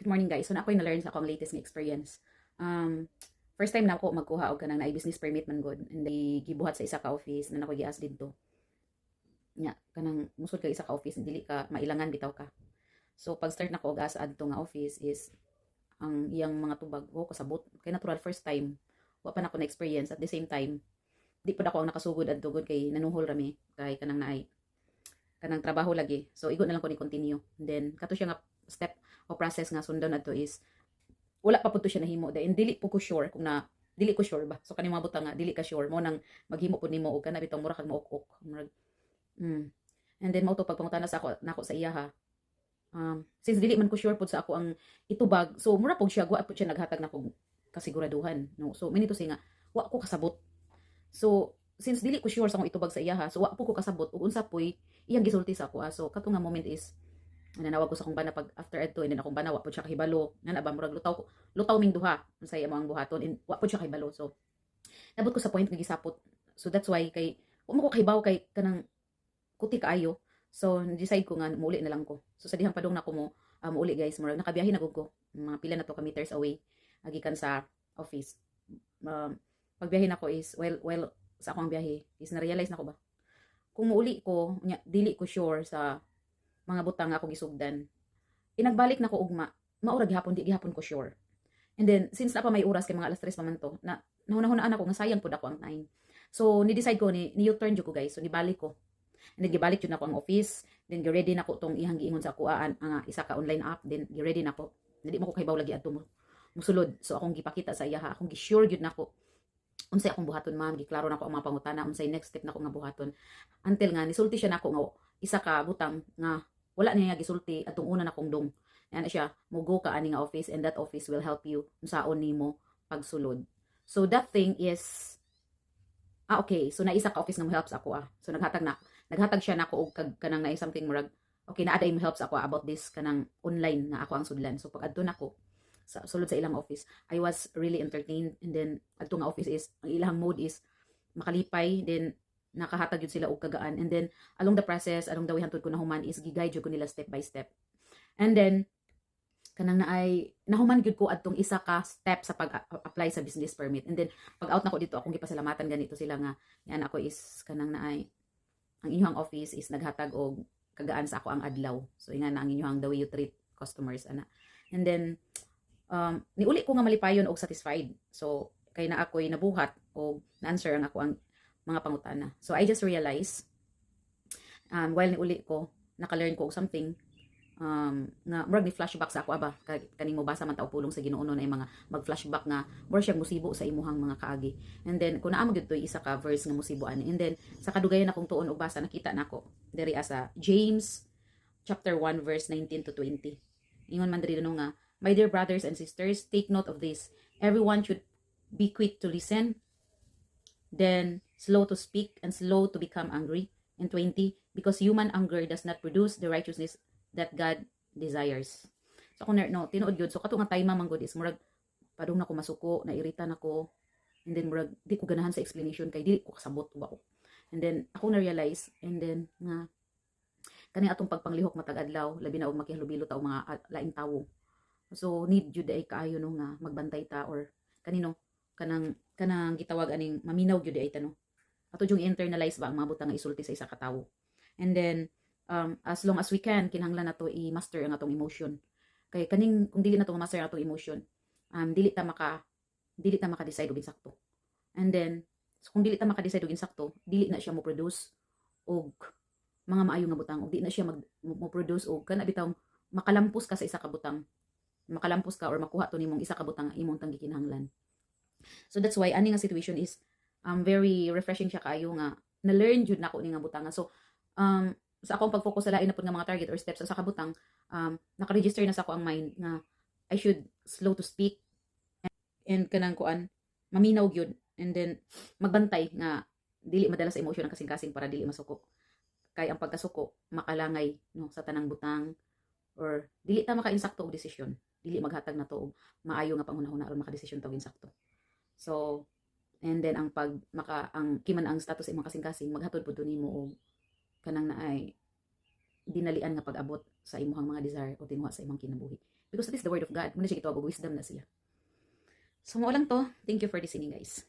morning guys. So na ako'y na-learn sa akong latest nga experience. Um, First time na ako magkuha og kanang na business permit man god. And then gibuhat sa isa ka office na nako gias didto. Nya kanang musod ka isa ka office dili ka mailangan bitaw ka. So pag start nako og asa adto nga office is ang iyang mga tubag ko kasabot. Kay natural first time. Wa pa na ako na experience at the same time. Di pa ako ang nakasugod adto god kay nanuhol rami kay kanang naay kanang trabaho lagi. So igo na lang ko ni continue. And then kato siya nga step o process nga sundan adto is wala pa pud to siya nahimo dahil dili po ko sure kung na dili ko sure ba. So kani mga butang nga dili ka sure mo nang maghimo pud nimo og kana bitong mura kag maok-ok. And then mao to pagpangutana sa ako nako sa iya ha. Since dili man ko sure pud sa ako ang itubag, so mura pud siya wa pud siya naghatag nako kasiguraduhan, no. So minito say nga wa ko kasabot. So since dili ko sure sa akong itubag sa iya ha, so wa po ko kasabot ug unsa poy iyang gisulti sa ako. So kato nga moment is nanawag ko sa akong bana pag after adto and then akong bana wa pud siya kahibalo. Nana ba murag lutaw ming duha unsay amo ang buhaton and wa pud siya kahibalo. So nabot ko sa point nga gisapot. So that's why kay wa mo ko kahibaw kay kanang kuti kaayo. So decide ko nga muuli na lang ko. So sa dihang padung na ko mo muuli guys, murag nakabiyahe na gud ko mga pila na to ka meters away agikan sa office. Pagbiyahe na ko is well sa akong biyahe is na-realize na ko ba kung muuli ko nya dili ko sure sa mga butang nga ako gisugdan. Inagbalik na ko ugma, maura gihapon di gihapon ko sure. And then since na pa may oras kay mga alas 3 pa man to, na nahuna-hunaan ako nga sayang pud ako ang time. So ni decide ko ni U-turn jud ko guys. So nibalik ko. And then gibalik jud nako ang office, then gi-ready nako tong ihang giingon sa kuaan nga isa ka online app, then gi-ready nako. Dili mo ko kahibaw lagi adto mo musulod. So akong gipakita sa iya ha, akong gi-sure jud nako unsay akong buhaton ma'am, giklaro nako ang mga pangutana, unsay next step nako nga buhaton. Until nga nisulti siya nako nga isa ka butang nga wala niya gisulti atong una na kong dong. Yan siya, mugo ka ani nga office and that office will help you unsaon nimo pagsulod. So that thing is okay, so naisa ka office nga mo help sa ako So naghatag siya nako og kanang na something murag okay na aday mo help sa ako about this kanang online nga ako ang sudlan. So pag adto nako sa sulod sa ilang office, I was really entertained and then adto nga office is ang ilang mode is makalipay then nakahatag yun sila og kagaan and then along the process along the way hantud ko nahuman is giguide jud ko nila step by step and then kanang naay nahuman gyud ko adtong isa ka step sa pag-apply sa business permit and then pag out nako dito akong gipasalamatan ganito sila nga yan ako is kanang naay ang inyong office is naghatag og kagaan sa ako ang adlaw so ingan na ang inyong the way you treat customers ana and then niuli ko nga malipayon og satisfied so kay na ako'y nabuhat og na-answer ang ako ang mga pangutana. So I just realized while niuli ko naka-learn ko og something nga murag ni flashback sa ako aba kaning mo basa man ta pulong sa Ginoo na mga mag-flashback nga more siya musibo sa imuhang mga kaagi. And then kun naa gyud toy isa ka verse nga musibo ani. And then sa kadugayon akong tuon og basa nakita nako diri asa James chapter 1 verse 19 to 20. Ingon man diri nga, my dear brothers and sisters, take note of this. Everyone should be quick to listen, then slow to speak and slow to become angry. And 20, because human anger does not produce the righteousness that God desires. So kung no, tinuod gyud so kato nga time man gud is murag padung nako masuko, nairita nako. And then murag di ko ganahan sa explanation kay dili ko kasabot ba ko. And then ako na realize and then nga kani atong pagpanglihok matag adlaw labi na og makihalubilo ta og mga laing tawo. So need jud ay kaayo no nga magbantay ta or kanino kanang gitawag aning maminaw gyud ay tano. Ato jung internalize ba ang mga butang nga isulti sa isa ka tawo. And then as long as we can kinahanglan nato i-master ang atong emotion. Kay kaning kung dili nato ma-master ang atong emotion, dili ta maka-decide og insakto. And then so kung dili ta maka-decide og insakto, dili na siya mo produce og mga maayo nga butang og di na siya mo produce og kana bitaw makalampos ka sa isa ka butang. Makalampos ka or makuha to nimong isa ka butang imong tang gikinahanglan. So that's why ani nga situation is very refreshing siya kaayo nga na-learn jud nako ni nga butang. So sa akong pag-focus sa lain na pud nga mga target or steps sa kabutang naka-register na sa ako ang mind nga I should slow to speak and kanang kuan maminaw gyud and then magbantay nga dili madala sa emotion ang kasing-kasing para dili masuko kay ang pagkasuko makalangay no sa tanang butang or dili ta maka-insakto og desisyon dili maghatag na to og maayo nga panghunahuna aron maka-desisyon ta og insakto. So and then ang ang kiman ang status imong kasing-kasing maghatod pud nimo og kanang naay dinalian nga pag-abot sa imong mga desire o tinguha sa imong kinabuhi. Because that is the word of God. Muna siya gitawag og wisdom na sila. So mo lang to. Thank you for listening, guys.